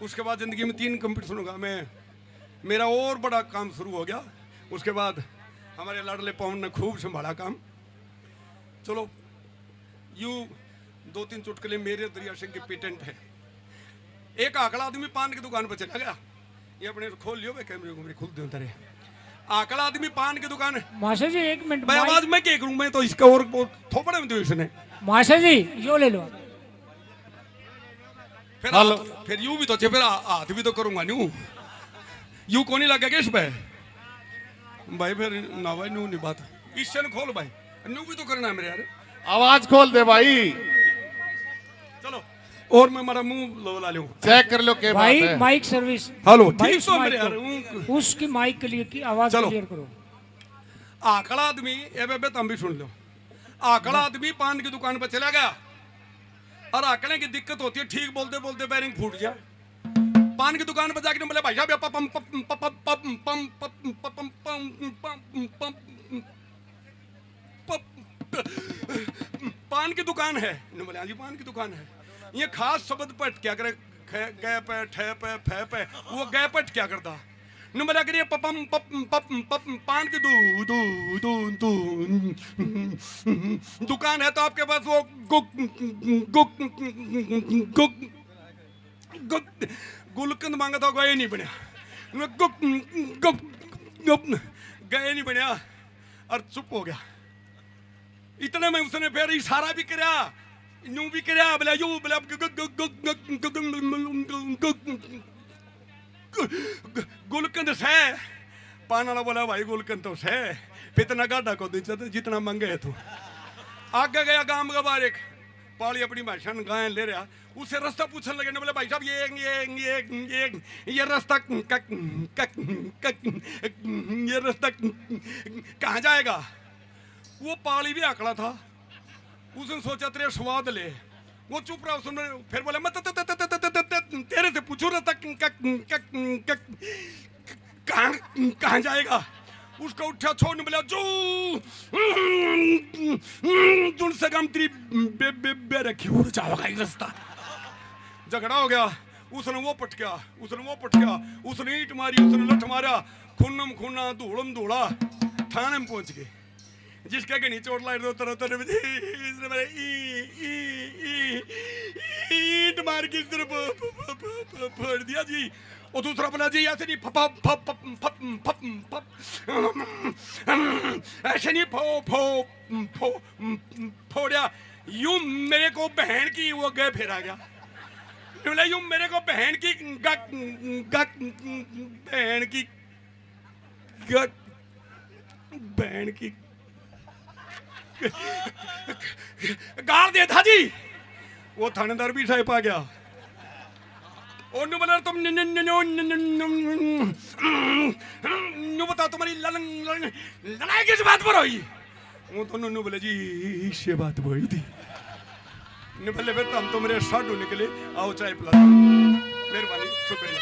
उसके बाद ज़िंदगी में 3 कंपटीशन होगा। मेरा और बड़ा काम शुरू हो गया। उसके बाद हमारे लाडले पवन ने खूब संभाला काम। चलो यूँ 2-3 चुटकुले मेरे दरिया सिंह के पेटेंट है। एक आकड़ा आदमी पान की दुकान पर चला गया। ये अपने खोल लियो भाई, कैमरे को मेरे खुल दे उतारे। आकड़ा आदमी पान की दुकान। मास्टर जी 1 मिनट भाई आवाज मैं क्या करूं, मैं तो इसका और थोपड़े में दो इसने। मास्टर जी यो ले लो। फिर यूं भी तो फिर हाथ भी तो करूंगा न्यू। यूं को नहीं लगेगा इस पे भाई। फिर ना भाई न्यू नहीं बात। इससे खोल भाई, न्यू भी तो करना है मेरे यार। आवाज खोल दे भाई। चलो और मैं हमारा मुंह ला लूं, चेक कर लो क्या बात भाई है। Mic service. हेलो भाई ठीक तो माइक मेरे यार। को, उसकी माइक क्लियर की आवाज चलो। क्लियर करो। आकड़ा आदमी ए बेबे तुम भी सुन लो। आकड़ा आदमी पान की दुकान पर चला गया और आकड़े की दिक्कत होती है, ठीक बोलते बोलते बैरिंग फूट गया। पान की दुकान पर जाकर बोले भाई साहब पम पम पम पम पम पम पम पम पान की दुकान है। बोले हाँ जी पान की दुकान है। ये खास शब्द पट क्या करे, गै पे ठे पे फे पे, वो गै पट क्या करता न बोला करिए पपम पप पप पप पान की दू दू दू दू दुकान है तो आपके पास वो गुक गुक गुक गुक गुलकंद मांगा था, गए नहीं बनया। गुक गुक गुक गए नहीं बनया और चुप हो गया। इतने में उसने फिर इशारा भी कराया, यूं भी कराया, बोला यूं बोला गुलकंद से। पान वाला बोला भाई गुलकंद तो से, इतना गाढ़ा को दे जितना मांगे है तू। आगे गया गांव का बाहर एक पाली अपनी भाषा गाय ले रहा, उसे रास्ता पूछने लगे। बोले भाई साहब ये रास्ता ये रास्ता कहाँ जाएगा। वो पाली भी आकड़ा था, उसने सोचा तेरे स्वाद ले। वो चुप रहा। उसने फिर बोला मैं तेरे से पूछू रास्ता कहाँ जाएगा। उसका उठा छोड़ने बोला जो तुम से गम तेरी बे रखी हो जाएगा रास्ता। झगड़ा हो गया। उसने वो पटका, उसने वो पटका, उसने ईंट मारी, उसने लठ मारा, खूनम खूना धूलम धूला। थाने में पहुंच गए। जिसका के नीचे चोट लाई रोता रोता ईंट मार के फोड़ दिया जी। और दूसरा बोला जी ऐसे नहीं फप फप फप फप फप ऐसे नहीं फो फो फो फोड़िया। यूं मेरे को बहन की वो गए फिर आ गया। बोला यूं मेरे को बहन की गक गक बहन की गक बहन की गाल दे था जी। वो थानेदार भी साहिब आ गया। बोला तुम बता तुम्हारी लड़ाई किस बात पर हुई। वो तो नुन्नू बोले जी इससे बात हुई थी। बोले फिर तुम तो मेरे साधु निकले, आओ चाय पिला। मेहरबानी शुक्रिया।